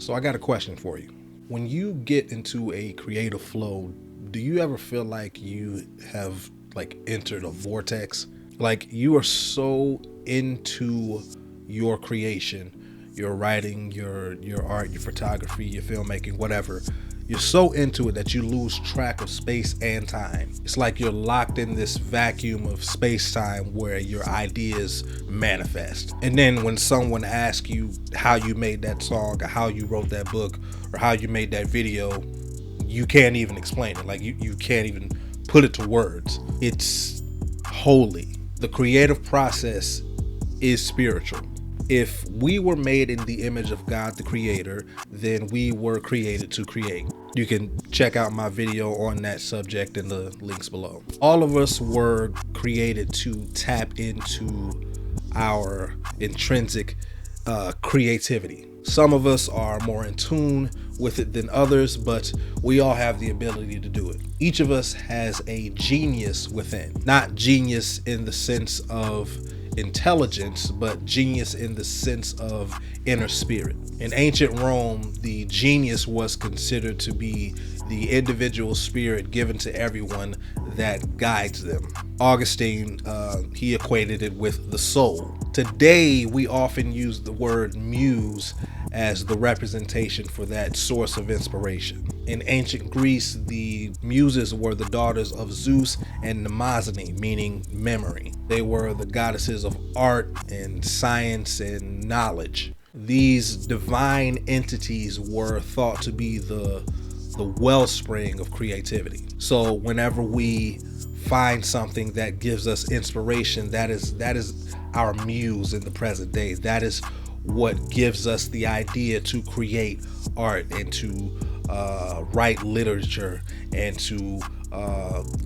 So I got a question for you. When you get into a creative flow, do you ever feel like you have entered a vortex? Like you are so into your creation, your writing, your art, your photography, your filmmaking, whatever. You're so into it that you lose track of space and time. It's like you're locked in this vacuum of space time where your ideas manifest. And then when someone asks you how you made that song, or how you wrote that book, or how you made that video, you can't even explain it. Like you can't even put it to words. It's holy. The creative process is spiritual. If we were made in the image of God the Creator, then we were created to create. You can check out my video on that subject in the links below. All of us were created to tap into our intrinsic creativity. Some of us are more in tune with it than others, but we all have the ability to do it. Each of us has a genius within. Not genius in the sense of intelligence, but genius in the sense of inner spirit. In ancient Rome, the genius was considered to be the individual spirit given to everyone that guides them. Augustine, he equated it with the soul. Today, we often use the word muse as the representation for that source of inspiration. In ancient Greece, the muses were the daughters of Zeus and Mnemosyne, meaning memory. They were the goddesses of art and science and knowledge. These divine entities were thought to be the wellspring of creativity. So whenever we find something that gives us inspiration, that is our muse in the present day. That is what gives us the idea to create art and to write literature and to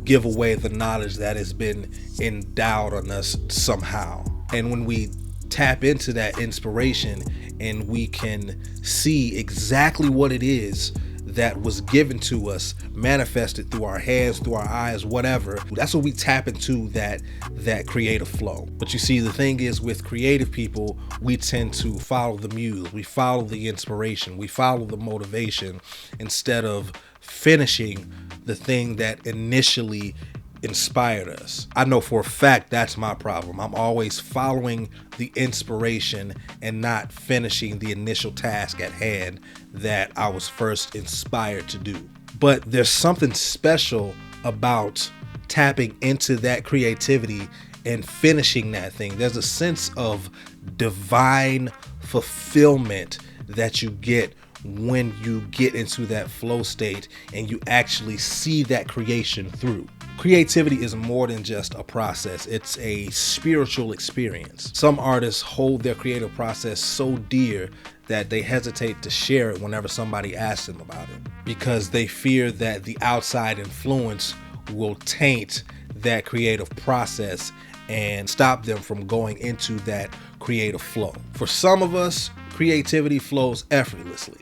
give away the knowledge that has been endowed on us somehow. And when we tap into that inspiration and we can see exactly what it is that was given to us, manifested through our hands, through our eyes, whatever, that's when we tap into that creative flow. But you see, the thing is, with creative people, we tend to follow the muse, we follow the inspiration, we follow the motivation instead of finishing the thing that initially inspired us. I know for a fact that's my problem. I'm always following the inspiration and not finishing the initial task at hand that I was first inspired to do. But there's something special about tapping into that creativity and finishing that thing. There's a sense of divine fulfillment that you get when you get into that flow state and you actually see that creation through. Creativity is more than just a process. It's a spiritual experience. Some artists hold their creative process so dear that they hesitate to share it whenever somebody asks them about it, because they fear that the outside influence will taint that creative process and stop them from going into that creative flow. For some of us, creativity flows effortlessly,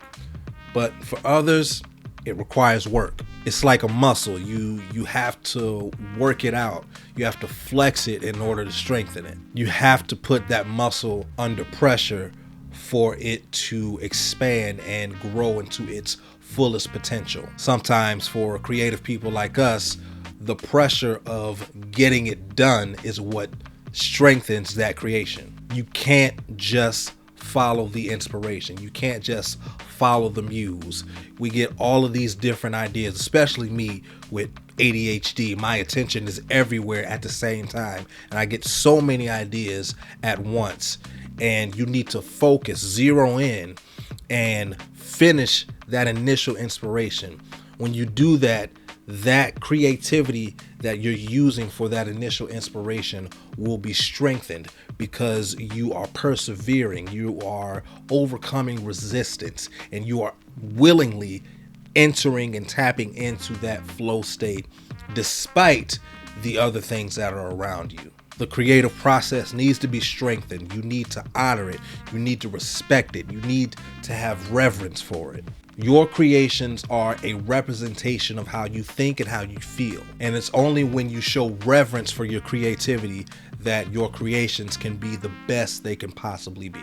but for others, it requires work. It's like a muscle. You have to work it out. You have to flex it in order to strengthen it. You have to put that muscle under pressure for it to expand and grow into its fullest potential. Sometimes for creative people like us, the pressure of getting it done is what strengthens that creation. You can't just follow the inspiration. You can't just follow the muse. We get all of these different ideas, especially me with ADHD. My attention is everywhere at the same time, and I get so many ideas at once. And you need to focus, zero in, and finish that initial inspiration. When you do that, that creativity that you're using for that initial inspiration will be strengthened because you are persevering, you are overcoming resistance, and you are willingly entering and tapping into that flow state despite the other things that are around you. The creative process needs to be strengthened. You need to honor it. You need to respect it. You need to have reverence for it. Your creations are a representation of how you think and how you feel. And it's only when you show reverence for your creativity that your creations can be the best they can possibly be.